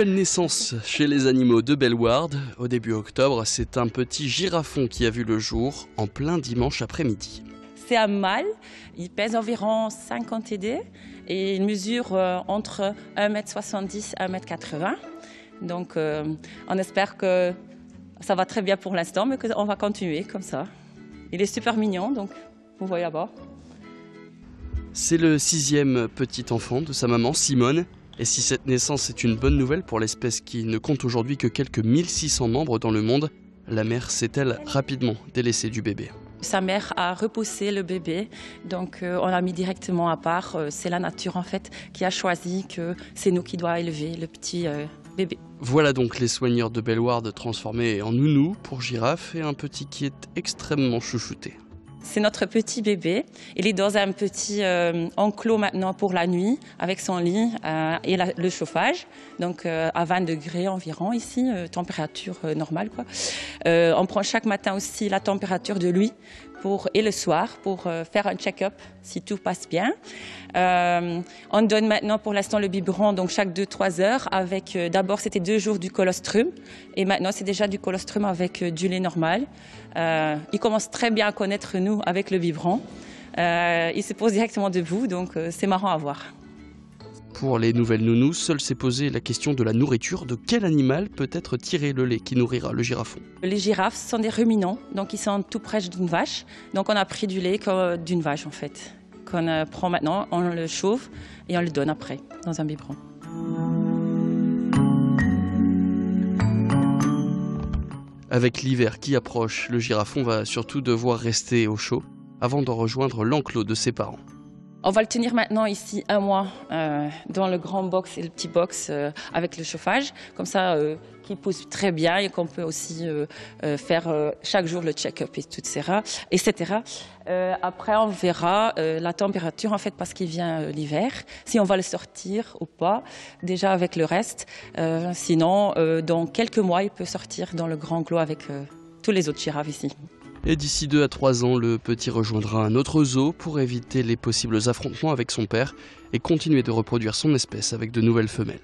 Nouvelle naissance chez les animaux de Bellewaerde. Au début octobre, c'est un petit girafon qui a vu le jour en plein dimanche après-midi. C'est un mâle, il pèse environ 50 TD et il mesure entre 1,70 m et 1,80 m. Donc on espère que ça va très bien pour l'instant, mais qu'on va continuer comme ça. Il est super mignon, donc vous voyez là-bas. C'est le 6e petit enfant de sa maman, Simone. Et si cette naissance est une bonne nouvelle pour l'espèce qui ne compte aujourd'hui que quelques 1600 membres dans le monde, la mère s'est-elle rapidement délaissée du bébé. Sa mère a repoussé le bébé, donc on l'a mis directement à part. C'est la nature en fait qui a choisi que c'est nous qui doit élever le petit bébé. Voilà donc les soigneurs de Bellewaerde transformés en nounou pour girafe et un petit qui est extrêmement chouchouté. C'est notre petit bébé. Il est dans un petit enclos maintenant pour la nuit, avec son lit et le chauffage. Donc à 20 degrés environ ici, température normale, quoi. On prend chaque matin aussi la température de lui et le soir pour faire un check-up si tout passe bien. On donne maintenant pour l'instant le biberon donc chaque 2-3 heures avec d'abord c'était 2 jours du colostrum et maintenant c'est déjà du colostrum avec du lait normal. Il commence très bien à connaître nous avec le biberon. Il se pose directement debout donc c'est marrant à voir. Pour les nouvelles nounous, seule s'est posée la question de la nourriture. De quel animal peut être tiré le lait qui nourrira le girafon? Les girafes sont des ruminants, donc ils sont tout proches d'une vache. Donc on a pris du lait d'une vache en fait, qu'on prend maintenant, on le chauffe et on le donne après dans un biberon. Avec l'hiver qui approche, le girafon va surtout devoir rester au chaud avant de rejoindre l'enclos de ses parents. On va le tenir maintenant ici 1 mois dans le grand box et le petit box avec le chauffage, comme ça qu'il pousse très bien et qu'on peut aussi faire chaque jour le check-up etc. Après on verra la température en fait parce qu'il vient l'hiver, si on va le sortir ou pas, déjà avec le reste. Sinon dans quelques mois il peut sortir dans le grand clos avec tous les autres girafes ici. Et d'ici 2 à 3 ans, le petit rejoindra un autre zoo pour éviter les possibles affrontements avec son père et continuer de reproduire son espèce avec de nouvelles femelles.